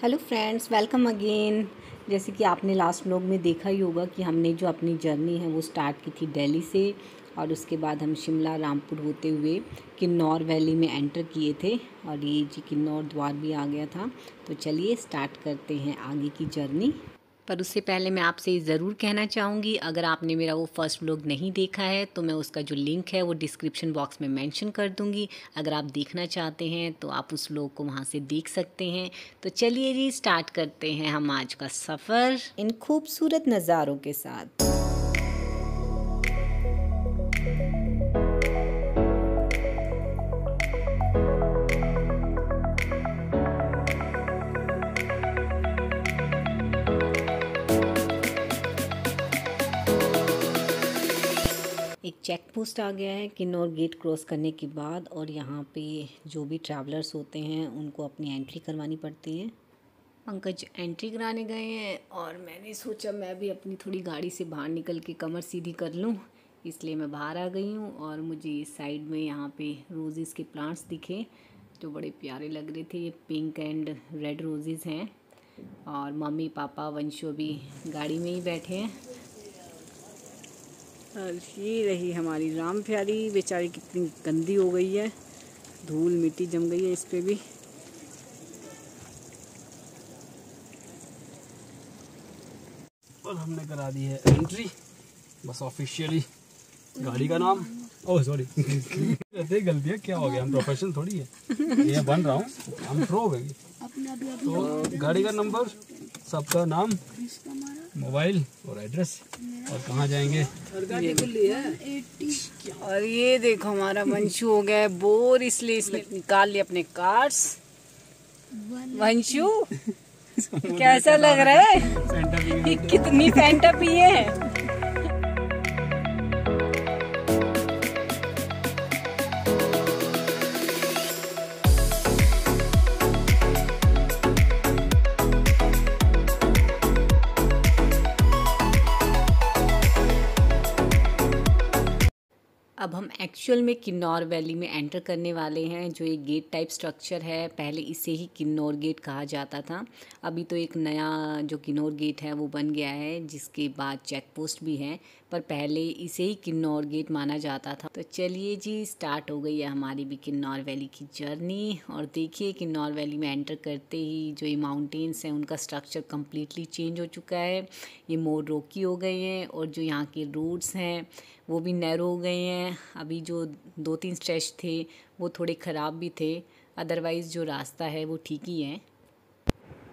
Hello friends, welcome again. जैसे कि आपने लास्ट व्लॉग में देखा ही होगा कि हमने जो अपनी जर्नी है वो स्टार्ट की थी दिल्ली से, और उसके बाद हम शिमला रामपुर होते हुए किन्नौर वैली में एंटर किए थे, और ये जी किन्नौर द्वार भी आ गया था। तो चलिए स्टार्ट करते हैं आगे की जर्नी। पर उससे पहले मैं आपसे ज़रूर कहना चाहूँगी, अगर आपने मेरा वो फर्स्ट व्लॉग नहीं देखा है तो मैं उसका जो लिंक है वो डिस्क्रिप्शन बॉक्स में मेंशन कर दूँगी। अगर आप देखना चाहते हैं तो आप उस व्लॉग को वहाँ से देख सकते हैं। तो चलिए जी, स्टार्ट करते हैं हम आज का सफ़र इन खूबसूरत नज़ारों के साथ। एक चेक पोस्ट आ गया है किन्नौर गेट क्रॉस करने के बाद, और यहाँ पे जो भी ट्रैवलर्स होते हैं उनको अपनी एंट्री करवानी पड़ती है। पंकज एंट्री कराने गए हैं और मैंने सोचा मैं भी अपनी थोड़ी गाड़ी से बाहर निकल के कमर सीधी कर लूँ, इसलिए मैं बाहर आ गई हूँ। और मुझे इस साइड में यहाँ पे रोज़ेज़ के प्लांट्स दिखे जो बड़े प्यारे लग रहे थे। ये पिंक एंड रेड रोज़ेज़ हैं, और मम्मी पापा वंशु भी गाड़ी में ही बैठे हैं। और ये रही हमारी राम प्यारी, बेचारी कितनी गंदी हो गई है, धूल मिट्टी जम गई है इस पे भी। और हमने करा दी है एंट्री, बस ऑफिशियली गाड़ी का नाम। ओह सॉरी ऐसे गलती है, क्या हो गया, हम प्रोफेशनल थोड़ी है, ये बन रहा हूँ, हम प्रो हो गए। तो गाड़ी का नंबर, सबका नाम, मोबाइल और एड्रेस, और कहाँ जाएंगे। और ये देखो हमारा वंशु हो गया है बोर, इसलिए इसने निकाल लिया अपने कार्ड्स। वंशु कैसा लग रहा है? कितनी फैंटा पिए है। अब हम एक्चुअल में किन्नौर वैली में एंटर करने वाले हैं। जो एक गेट टाइप स्ट्रक्चर है, पहले इसे ही किन्नौर गेट कहा जाता था। अभी तो एक नया जो किन्नौर गेट है वो बन गया है, जिसके बाद चेक पोस्ट भी है, पर पहले इसे ही किन्नौर गेट माना जाता था। तो चलिए जी, स्टार्ट हो गई है हमारी भी किन्नौर वैली की जर्नी। और देखिए किन्नौर वैली में एंटर करते ही जो ये माउंटेन्स हैं उनका स्ट्रक्चर कम्प्लीटली चेंज हो चुका है। ये मोर रोकी हो गए हैं, और जो यहाँ के रोड्स हैं वो भी नैरो हो गए हैं। अभी जो 2-3 स्ट्रेच थे वो थोड़े ख़राब भी थे, अदरवाइज़ जो रास्ता है वो ठीक ही है।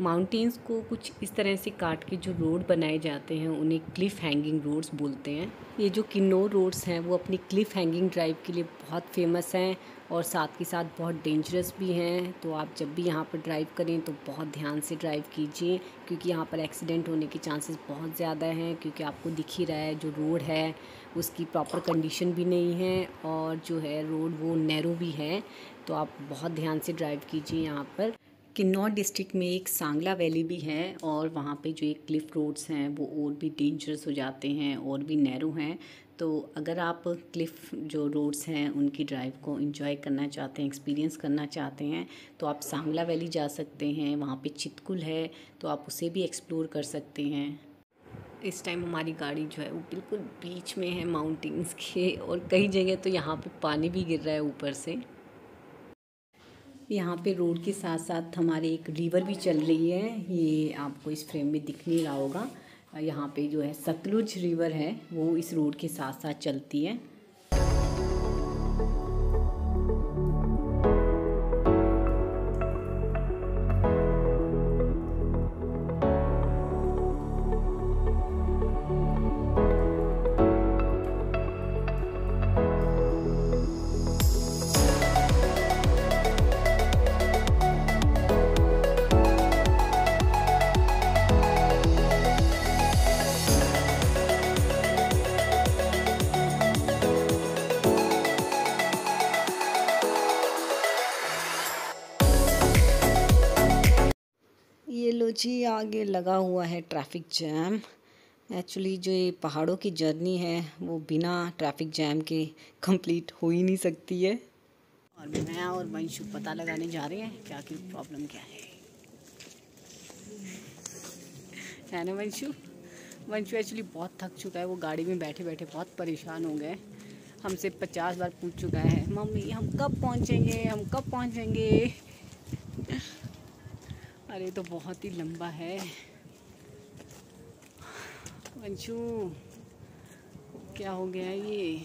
माउंटेन्स को कुछ इस तरह से काट के जो रोड बनाए जाते हैं उन्हें क्लिफ हैंगिंग रोड्स बोलते हैं। ये जो किन्नौर रोड्स हैं वो अपनी क्लिफ हैंगिंग ड्राइव के लिए बहुत फेमस हैं, और साथ के साथ बहुत डेंजरस भी हैं। तो आप जब भी यहाँ पर ड्राइव करें तो बहुत ध्यान से ड्राइव कीजिए, क्योंकि यहाँ पर एक्सीडेंट होने के चांसेस बहुत ज़्यादा हैं। क्योंकि आपको दिख ही रहा है जो रोड है उसकी प्रॉपर कंडीशन भी नहीं है, और जो है रोड वो नैरो भी है। तो आप बहुत ध्यान से ड्राइव कीजिए। यहाँ पर किन्नौर डिस्ट्रिक्ट में एक सांगला वैली भी है, और वहाँ पे जो एक क्लिफ रोड्स हैं वो और भी डेंजरस हो जाते हैं और भी नैरो हैं। तो अगर आप क्लिफ जो रोड्स हैं उनकी ड्राइव को एंजॉय करना चाहते हैं, एक्सपीरियंस करना चाहते हैं, तो आप सांगला वैली जा सकते हैं। वहाँ पे चितकुल है तो आप उसे भी एक्सप्लोर कर सकते हैं। इस टाइम हमारी गाड़ी जो है वो बिल्कुल बीच में है माउंटेन्स के, और कई जगह तो यहाँ पे पानी भी गिर रहा है ऊपर से। यहाँ पे रोड के साथ साथ हमारे एक रिवर भी चल रही है, ये आपको इस फ्रेम में दिख नहीं रहा होगा। यहाँ पे जो है सतलुज रिवर है वो इस रोड के साथ साथ चलती है। लो जी, आगे लगा हुआ है ट्रैफिक जैम। एक्चुअली जो ये पहाड़ों की जर्नी है वो बिना ट्रैफिक जैम के कंप्लीट हो ही नहीं सकती है। और मैं और वंशु पता लगाने जा रहे हैं क्या की प्रॉब्लम क्या है ना वंशु? वंशु एक्चुअली बहुत थक चुका है, वो गाड़ी में बैठे बैठे बहुत परेशान हो गए। हमसे 50 बार पूछ चुका है, मम्मी हम कब पहुंचेंगे, हम कब पहुंचेंगे। अरे तो बहुत ही लंबा है वंशु, क्या हो गया है ये?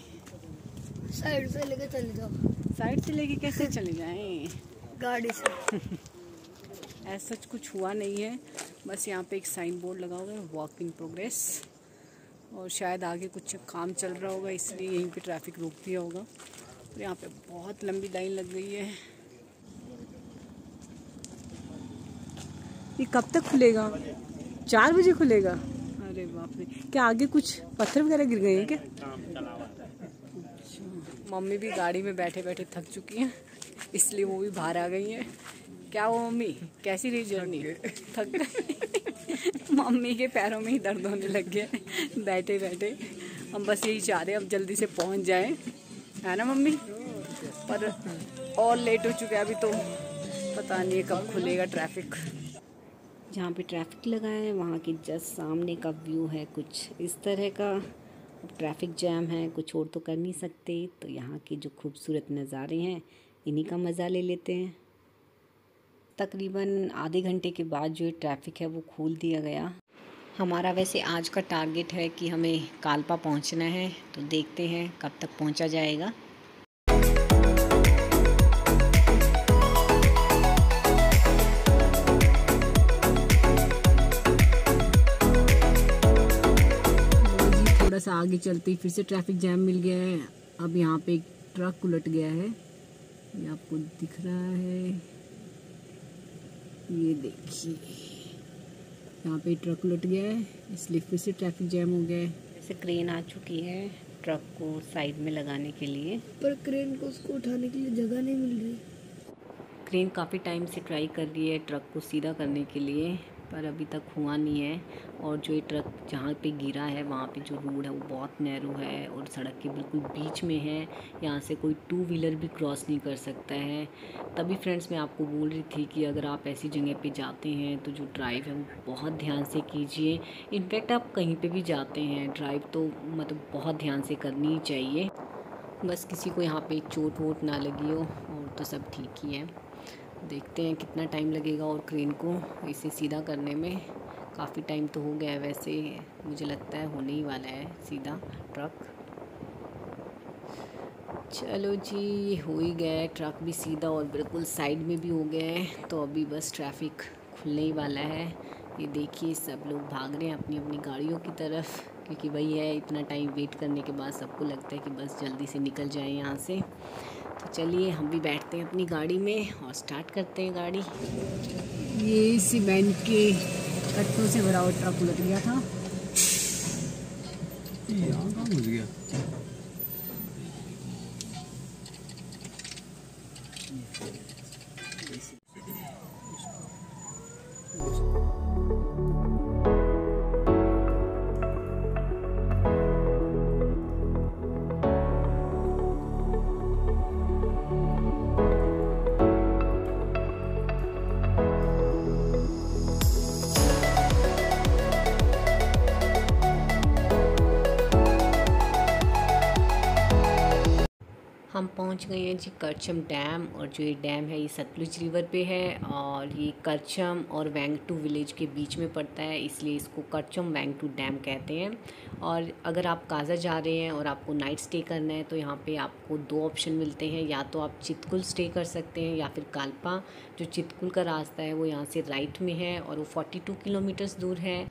साइड से लेके चले जाओ। साइड से लेके कैसे चले जाएं? गाड़ी से। ऐसा कुछ हुआ नहीं है, बस यहाँ पे एक साइन बोर्ड लगा हुआ है, वॉक इन प्रोग्रेस, और शायद आगे कुछ काम चल रहा होगा इसलिए यहीं पे ट्रैफिक रोक दिया होगा। तो यहाँ पे बहुत लंबी लाइन लग गई है। ये कब तक खुलेगा? 4 बजे खुलेगा? अरे बाप रे, क्या आगे कुछ पत्थर वगैरह गिर गए हैं क्या? मम्मी भी गाड़ी में बैठे बैठे थक चुकी हैं, इसलिए वो भी बाहर आ गई हैं। क्या वो मम्मी, कैसी रही जर्नी? थक गई। मम्मी के पैरों में ही दर्द होने लग गया बैठे बैठे। हम बस यही चाह रहे हैं अब जल्दी से पहुंच जाएं, है ना मम्मी? पर और लेट हो चुका है अभी, तो पता नहीं कब खुलेगा ट्रैफिक। जहाँ पे ट्रैफिक लगा है वहाँ के जस्ट सामने का व्यू है कुछ इस तरह का। अब ट्रैफिक जैम है, कुछ और तो कर नहीं सकते, तो यहाँ के जो खूबसूरत नज़ारे हैं इन्हीं का मज़ा ले लेते हैं। तकरीबन आधे घंटे के बाद जो ट्रैफिक है वो खोल दिया गया। हमारा वैसे आज का टारगेट है कि हमें कालपा पहुँचना है, तो देखते हैं कब तक पहुँचा जाएगा। थोड़ा सा आगे चलते ही फिर से ट्रैफिक जैम मिल गया है। अब यहाँ पे एक ट्रक उलट गया है, ये आपको दिख रहा है, ये देखिए यहाँ पे ट्रक उलट गया है, इसलिए फिर से ट्रैफिक जैम हो गया है। जैसे क्रेन आ चुकी है ट्रक को साइड में लगाने के लिए, पर क्रेन को उसको उठाने के लिए जगह नहीं मिल रही। क्रेन काफ़ी टाइम से ट्राई कर रही है ट्रक को सीधा करने के लिए, पर अभी तक हुआ नहीं है। और जो ये ट्रक जहाँ पे गिरा है वहाँ पे जो रोड है वो बहुत नैरो है और सड़क के बिल्कुल बीच में है, यहाँ से कोई 2 व्हीलर भी क्रॉस नहीं कर सकता है। तभी फ्रेंड्स मैं आपको बोल रही थी कि अगर आप ऐसी जगह पे जाते हैं तो जो ड्राइव है वो बहुत ध्यान से कीजिए। इनफैक्ट आप कहीं पे भी जाते हैं ड्राइव तो मतलब बहुत ध्यान से करनी ही चाहिए। बस किसी को यहाँ पे चोट वोट ना लगी हो और तो सब ठीक ही है। देखते हैं कितना टाइम लगेगा और क्रेन को इसे सीधा करने में। काफ़ी टाइम तो हो गया है, वैसे मुझे लगता है होने ही वाला है सीधा ट्रक। चलो जी, हो ही गया है ट्रक भी सीधा और बिल्कुल साइड में भी हो गया है, तो अभी बस ट्रैफिक खुलने ही वाला है। ये देखिए सब लोग भाग रहे हैं अपनी अपनी गाड़ियों की तरफ, क्योंकि वही है इतना टाइम वेट करने के बाद सबको लगता है कि बस जल्दी से निकल जाए यहाँ से। तो चलिए हम भी बैठते हैं अपनी गाड़ी में और स्टार्ट करते हैं गाड़ी। ये सीमेंट के कट्टों से भरा हुआ ट्रक उलट गया था। यहाँ कहाँ घुस गया? हम पहुंच गए हैं जी करचम डैम, और जो ये डैम है ये सतलुज रिवर पे है और ये करचम और वेंगटू विलेज के बीच में पड़ता है, इसलिए इसको करचम वेंगटू डैम कहते हैं। और अगर आप काजा जा रहे हैं और आपको नाइट स्टे करना है तो यहाँ पे आपको 2 ऑप्शन मिलते हैं, या तो आप चितकुल स्टे कर सकते हैं या फिर कालपा। जो चितकुल का रास्ता है वो यहाँ से राइट में है और वो 42 किलोमीटर्स दूर है।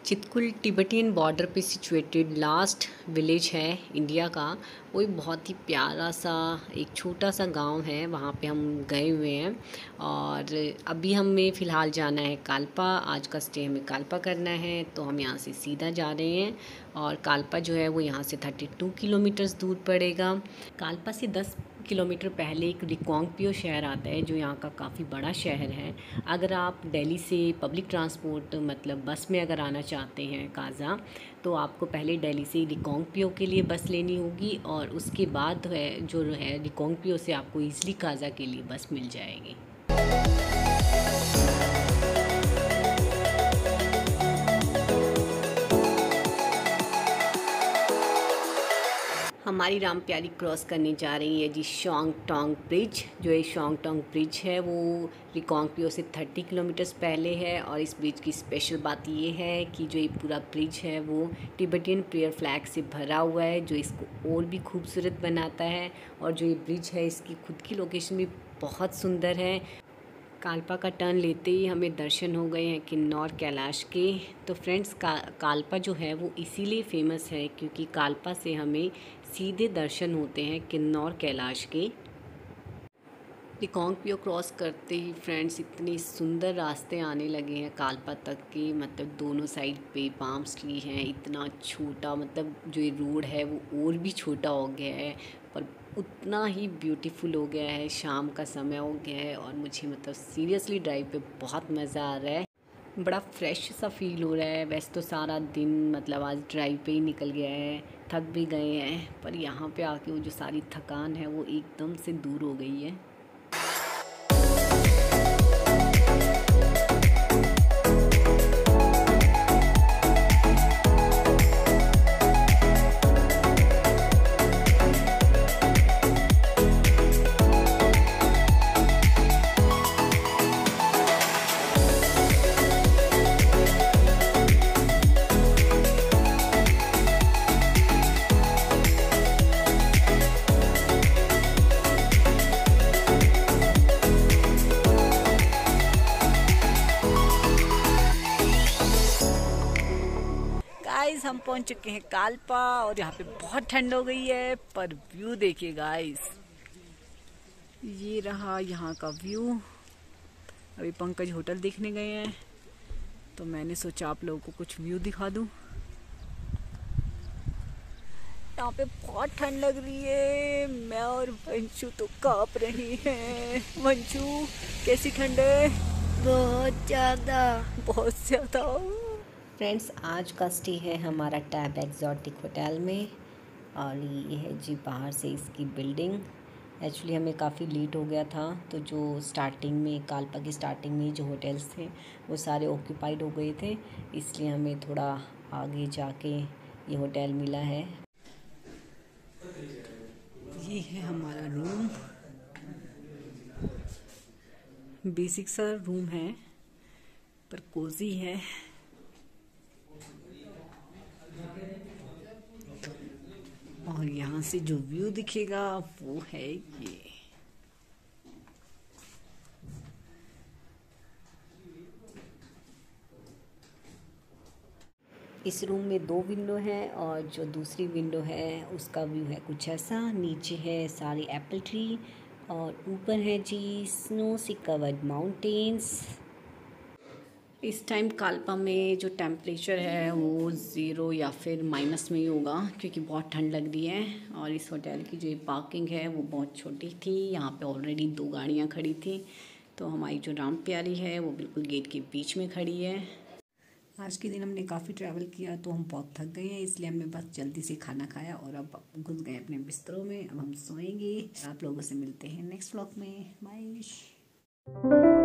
चितकुल तिब्बतियन बॉर्डर पे सिचुएटेड लास्ट विलेज है इंडिया का। वो एक बहुत ही प्यारा सा एक छोटा सा गांव है, वहाँ पे हम गए हुए हैं। और अभी हमें फ़िलहाल जाना है कालपा, आज का स्टे हमें कालपा करना है, तो हम यहाँ से सीधा जा रहे हैं। और कालपा जो है वो यहाँ से 32 किलोमीटर्स दूर पड़ेगा। कालपा से 10 किलोमीटर पहले एक रिकांगपिओ शहर आता है जो यहाँ का काफ़ी बड़ा शहर है। अगर आप दिल्ली से पब्लिक ट्रांसपोर्ट मतलब बस में अगर आना चाहते हैं काज़ा, तो आपको पहले दिल्ली से रिकांगपिओ के लिए बस लेनी होगी और उसके बाद जो है रिकांगपिओ से आपको ईज़िली काज़ा के लिए बस मिल जाएगी। हमारी राम प्यारी क्रॉस करने जा रही है जी शोंग टोंग ब्रिज। जो ये शोंग टोंग ब्रिज है वो रिकांगपिओ से 30 किलोमीटर्स पहले है और इस ब्रिज की स्पेशल बात ये है कि जो ये पूरा ब्रिज है वो तिब्बतियन प्रेयर फ्लैग से भरा हुआ है, जो इसको और भी खूबसूरत बनाता है। और जो ये ब्रिज है इसकी खुद की लोकेशन भी बहुत सुंदर है। कालपा का टर्न लेते ही हमें दर्शन हो गए हैं किन्नौर कैलाश के। तो फ्रेंड्स कालपा जो है वो इसीलिए फेमस है क्योंकि कालपा से हमें सीधे दर्शन होते हैं किन्नौर कैलाश के। रिकांगपिओ क्रॉस करते ही फ्रेंड्स इतने सुंदर रास्ते आने लगे हैं कालपा तक के, मतलब दोनों साइड पे पाम ट्री हैं। इतना छोटा मतलब जो ये रोड है वो और भी छोटा हो गया है पर उतना ही ब्यूटीफुल हो गया है। शाम का समय हो गया है और मुझे मतलब सीरियसली ड्राइव पे बहुत मज़ा आ रहा है, बड़ा फ्रेश सा फील हो रहा है। वैसे तो सारा दिन मतलब आज ड्राइव पे ही निकल गया है, थक भी गए हैं, पर यहाँ पे आके वो जो सारी थकान है वो एकदम से दूर हो गई है। गाइस हम पहुंच चुके हैं कालपा और यहाँ पे बहुत ठंड हो गई है, पर व्यू देखिए गाइस, ये रहा यहाँ का व्यू। अभी पंकज होटल देखने गए हैं तो मैंने सोचा आप लोगों को कुछ व्यू दिखा दूं। यहाँ पे बहुत ठंड लग रही है, मैं और वंशु तो कांप रही हैं। वंशु कैसी ठंड है? बहुत ज़्यादा। फ्रेंड्स आज का स्टे है हमारा टैब एक्जॉटिक होटल में और ये है जी बाहर से इसकी बिल्डिंग। एक्चुअली हमें काफ़ी लेट हो गया था तो जो स्टार्टिंग में कालपा की स्टार्टिंग में जो होटल्स थे वो सारे ऑक्यूपाइड हो गए थे, इसलिए हमें थोड़ा आगे जाके ये होटल मिला है। ये है हमारा रूम, बेसिक सा रूम है पर कोजी है। और यहाँ से जो व्यू दिखेगा वो है ये। इस रूम में 2 विंडो हैं और जो दूसरी विंडो है उसका व्यू है कुछ ऐसा। नीचे है सारी एप्पल ट्री और ऊपर है जी स्नो से कवर्ड माउंटेन्स। इस टाइम कालपा में जो टेम्परेचर है वो 0 या फिर माइनस में ही होगा क्योंकि बहुत ठंड लग रही है। और इस होटल की जो पार्किंग है वो बहुत छोटी थी, यहाँ पे ऑलरेडी 2 गाड़ियाँ खड़ी थी, तो हमारी जो राम प्यारी है वो बिल्कुल गेट के बीच में खड़ी है। आज के दिन हमने काफ़ी ट्रैवल किया तो हम बहुत थक गए हैं, इसलिए हमने बस जल्दी से खाना खाया और अब घुस गए अपने बिस्तरों में। अब हम सोएंगे। आप लोगों से मिलते हैं नेक्स्ट व्लॉग में। बाय।